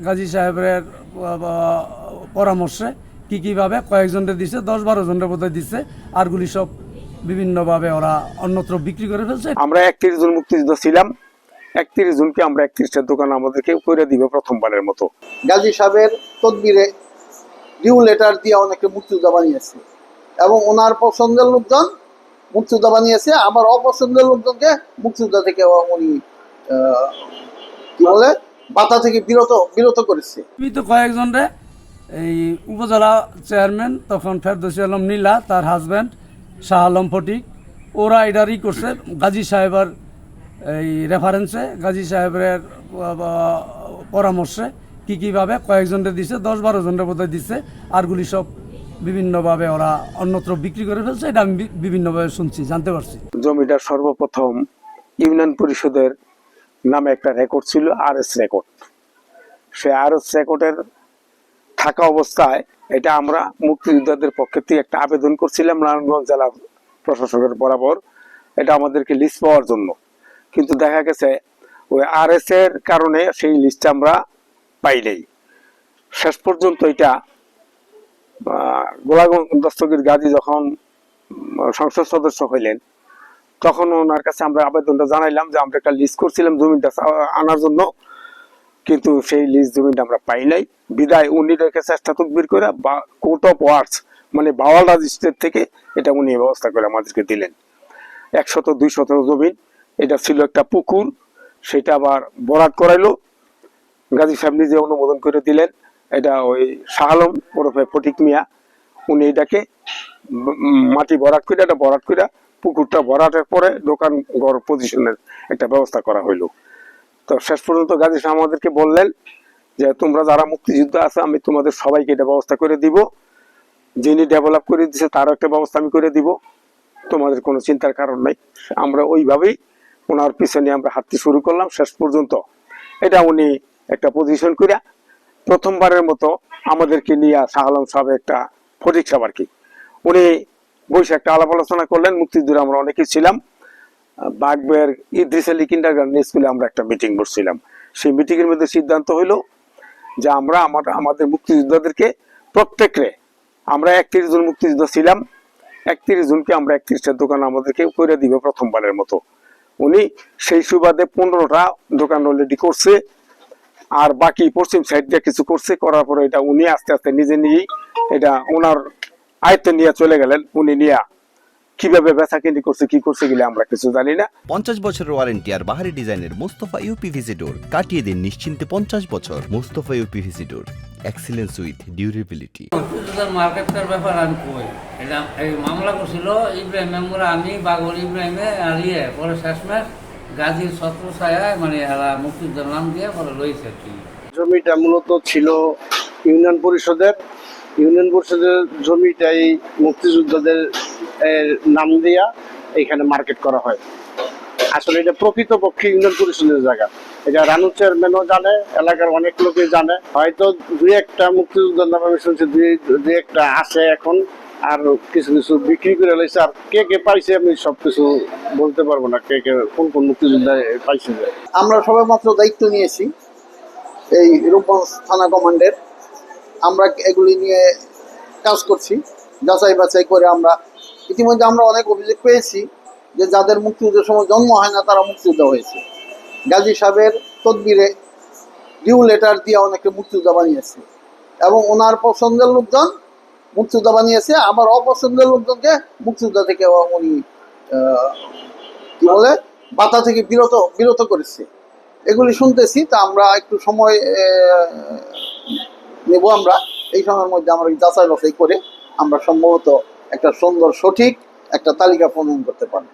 গাজী সাহেবের পরামর্শে কীভাবে কয়েকজনকে দিছে, 10-12 জনের বোধহয় দিচ্ছে, আরগুলি সব বিভিন্নভাবে ওরা অন্যত্র বিক্রি করে ফেলছে। আমরা 31 জন মুক্তিযোদ্ধা ছিলাম, 31 জনকে আমরা 31টা দোকান আমাদেরকে করে দিব প্রথমবারের মতো। গাজী সাহেবের তদবিরে ডিউ লেটার দিয়ে অনেকে মুক্তিযোদ্ধা বানিয়েছে এবং ওনার পছন্দের লোকজন মুক্তিযোদ্ধা বানিয়েছে, আবার অপছন্দের লোকজনকে মুক্তিযোদ্ধা থেকে উনি কি বলে বাতা থেকে বিরত করেছে। তো কয়েকজনরে এই উপজেলা চেয়ারম্যান তখন ফেরদৌসী আলম নীলা, তার হাজব্যান্ড শাহ আলম ফটিক, ওরা এটারই করছে গাজী সাহেবের এই রেফারেন্সে, গাজী সাহেবের পরামর্শে কীভাবে কয়েকজনকে দিছে, 10-12 জনের বোধহয় দিচ্ছে, আরগুলি সব বিভিন্নভাবে ওরা অন্যত্র বিক্রি করে ফেলছে। এটা আমি বিভিন্নভাবে শুনছি, জানতে পারছি। জমিটা সর্বপ্রথম ইউনিয়ন পরিষদের নামে একটা রেকর্ড ছিল, RS রেকর্ড। সে RS রেকর্ডের থাকা অবস্থায় এটা আমরা মুক্তিযোদ্ধাদের পক্ষ থেকে একটা আবেদন করছিলাম নারায়ণগঞ্জ জেলা প্রশাসকের বরাবর, এটা আমাদেরকে লিস্ট পাওয়ার জন্য। কিন্তু দেখা গেছে ওই RS এর কারণে সেই লিস্ট আমরা পাই নাই। শেষ পর্যন্ত এটা গোলাগঞ্জ দস্তগীর গাজী যখন সংসদ সদস্য হইলেন, তখন ওনার কাছে আমরা আবেদনটা জানাইলাম যে আমরা একটা লিস্ট করছিলাম জমিটা আনার জন্য, কিন্তু সেই লিস্ট জমিটা আমরা পাই নাই। বিদায় উনি রেখে চেষ্টা তদবির করে বা কোর্ট অফ ওয়ার্ডস মানে বাওয়াল রেজিস্ট্রেট থেকে এটা উনি ব্যবস্থা করে আমাদেরকে দিলেন। 100-200 জমিন, এটা ছিল একটা পুকুর, সেটা আবার বরাদ করাইলো, গাজী সাহেব নিজে অনুমোদন করে দিলেন। এটা ওই শাহ আলম ওরফে ফটিক মিয়া, উনি এটাকে মাটি ভরাট করে, এটা ভরাট করে পুকুরটা ভরাটের পরে দোকান ঘর পজিশনের একটা ব্যবস্থা করা হইলো। তো শেষ পর্যন্ত গাজী সাহেব আমাদেরকে বললেন যে তোমরা যারা মুক্তিযুদ্ধ আছে আমি তোমাদের সবাইকে এটা ব্যবস্থা করে দিব, যিনি ডেভেলপ করে দিচ্ছে তারও একটা ব্যবস্থা আমি করে দিব, তোমাদের কোনো চিন্তার কারণ নাই। আমরা ওইভাবেই ওনার পিছনে আমরা হাঁটতে শুরু করলাম। শেষ পর্যন্ত এটা উনি একটা পজিশন করে প্রথমবারের মতো আমাদেরকে নিয়ে শাহ আলম সাহেব একটা ফটিক সাহেব আর কি, উনি বসে একটা আলাপ আলোচনা করলেন। মুক্তিযুদ্ধে আমরা অনেকেই ছিলাম, বাগবের ইদ্রিস আলী কিন্ডারগার্টেন স্কুলে আমরা একটা মিটিং বসছিলাম। সেই মিটিং এর মধ্যে সিদ্ধান্ত হইলো যে আমরা আমাদের মুক্তিযোদ্ধাদেরকে প্রত্যেকরে, আমরা 31 জন মুক্তিযোদ্ধা ছিলাম, 31 জনকে আমরা 31টা দোকান আমাদেরকে করে দিব প্রথমবারের মতো। উনি সেই সুবাদে 15টা দোকান অলরেডি করছে, আর বাকি পশ্চিম সাইড দিয়ে কিছু করছে। করার পরে এটা উনি আস্তে আস্তে নিজে নিয়েই এটা ওনার আয়ত্তে নিয়ে চলে গেলেন। উনি নিয়ে কিভাবে বেচা কিনি করছে কি করছে গেলে আমরা কিছু জানি না। 50 বছরের ওয়ারেন্টি আর বাহারি ডিজাইনের মুস্তফা ইউপিভিসি ডোর, কাটিয়ে দিন নিশ্চিন্তে 50 বছর। Mustafa uPVC door, excellence with durability. মার্কেটের ব্যাপার আমি কই, এটা এই মামলা করছিল ইব্রাহিম মেমুরা, আমি বাগর ইব্রাহিমে আর পরে শেষমেশ গাজীর ছত্র ছায়ায় মানে এরা মুক্তিযোদ্ধার নাম দিয়ে পরে রয়েছে আর কি। জমিটা মূলত ছিল ইউনিয়ন পরিষদের জমিটাই মুক্তিযোদ্ধাদের নাম দিয়া এখানে মার্কেট করা হয়। আসলে এটা প্রকৃতপক্ষে ইউনিয়ন পরিষদের জায়গা। এটা রানু চেয়ারম্যানও জানে, এলাকার অনেক লোকই জানে। হয়তো 2-1টা মুক্তিযোদ্ধার নাম আমি শুনছি, 2-1টা আছে এখন, আর কিছু কিছু বিক্রি করে লাইছে। আর কে কে পাইছে আমি সবকিছু বলতে পারবো না, কে কে কোন কোন মুক্তিযোদ্ধা পাইছে। আমরা সবাই মাত্র দায়িত্ব নিয়েছি এই রূপগঞ্জ থানা কমান্ডের। আমরা এগুলি নিয়ে কাজ করছি, যাচাই বাছাই করে। ইতিমধ্যে আমরা অনেক অভিযোগ পেয়েছি যে যাদের মুক্তিযুদ্ধের সময় জন্ম হয় না তারা মুক্তিযোদ্ধা হয়েছে। গাজী সাহেবের তদবিরে ডিউ লেটার দিয়ে অনেকে মুক্তিযোদ্ধা বানিয়েছে এবং ওনার পছন্দের লোকজন মুক্তিযোদ্ধা বানিয়েছে, আবার অপছন্দের লোকজনকে মুক্তিযোদ্ধা থেকে উনি কি বলে বাতা থেকে বিরত করেছে। এগুলি শুনতেছি, তা আমরা একটু সময় নেব। আমরা এই সময়ের মধ্যে আমরা যাচাই বাছাই করে আমরা সম্ভবত একটা সুন্দর সঠিক একটা তালিকা প্রণয়ন করতে পারবো।